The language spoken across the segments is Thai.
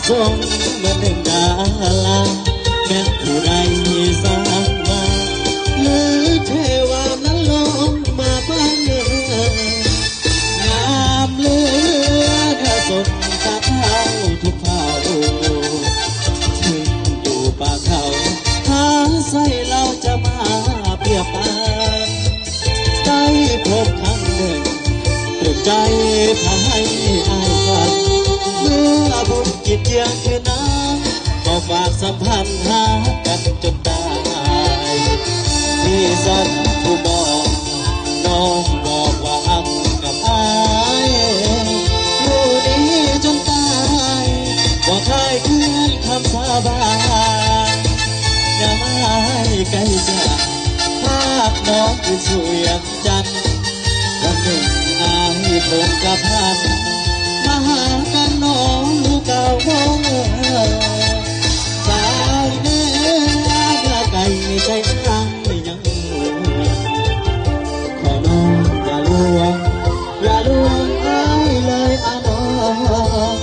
ทรงเหมือนหนึ่งดาราแม้ผู้ใดสร้างมาหรือเทวานั้นลงมาบ้างงามเหลือถ้าสมกับเขาทุกเผ่าถึงอยู่ป่าเขาหาใส่เราจะมาเปรียบปานได้พบครั้งหนึ่งตรึกใจพาให้อายฟังเมื่อบุญกิจเยียงคือน้ำก็ฝากสัมพันธ์หากันจนตายที่สันผู้บอกน้องบอกว่าอักกับอายอยู่ดีจนตายว่าใครคืนคำสาบานอย่ามาให้ไกลจากภาพน้องคือสวยจันทร์วันหนึ่งอายคงกระพันมาหากันน้องลูกเก่าวงสาวเนื้อเมื่อไก่ใจรังยังขอน้องอย่าลวงอย่าลวงอายเลยอาน้อง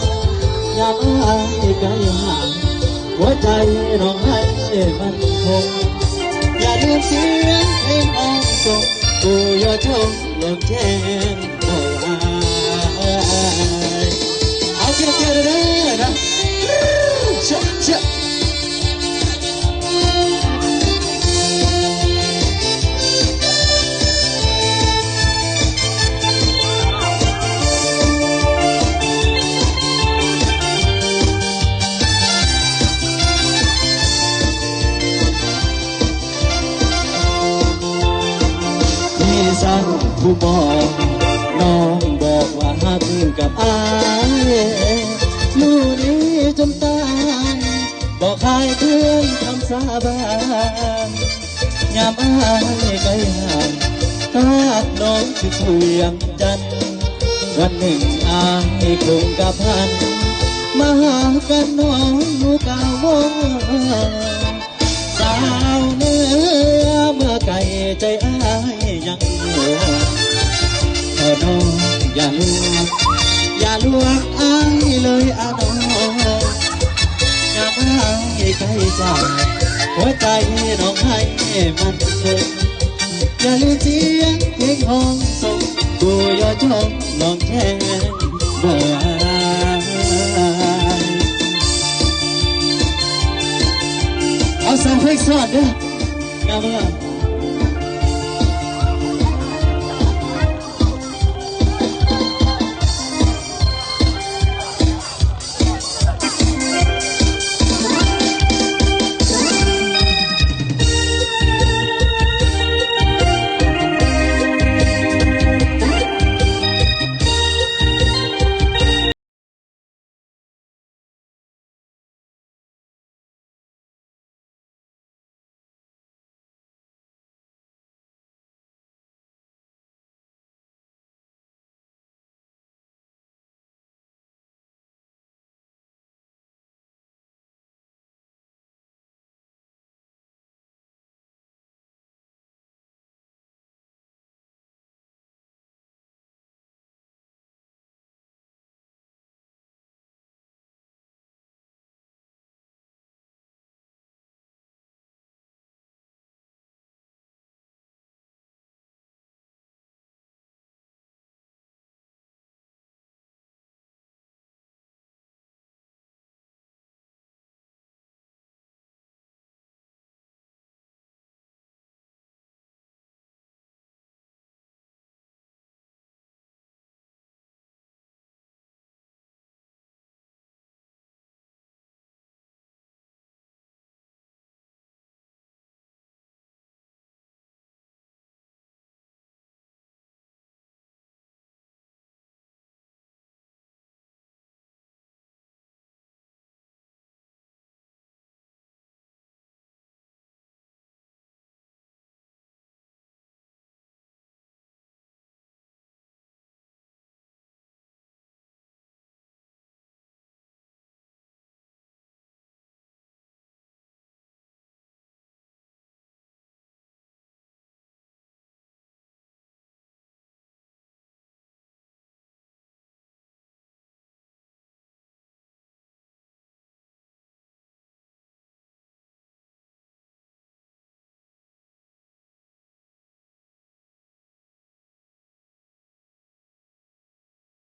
อย่ามาให้ไกลห่างหัวใจร้องให้มันคงอย่าลืมเสียงเพลงอ้อมส่งกูยอชมลงแจ้งเอาเชื่อเลยนะเชื่อที่สั่งผู้บอกน้องบอกว่าฮักกับอายมู่นี้จนตายบอกใครเพื่อนคำสาบานยามอายไกลห่างฮักน้องคือเสียงจันทร์วันหนึ่งอายคงกับพันมาหากันน้องลูกเก่าวงสาวเนื้อเมื่อไก่ใจอายยังหัวขอน้องอย่าลวงอย่าลวงอายเลยอาน้องอย่ามาให้ใครจากหัวใจน้องให้มันเชื่ออย่าลืมเสียงเพลงห้องส่งกูยอชมลองแค่บ่เอาสองเพลงสอดเด้องามมาก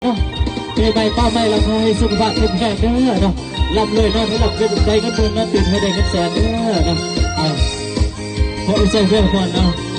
เนาะปีใหม่ป้าไม่ละคอยสุขภาพแข็งแรงเด้อเนาะร่ำรวยเนาะให้หลับเป็นใจกันเมืองนั้นตื่นให้ได้กันแสนเด้อเนาะพอใจเพื่อนก่อนเนาะ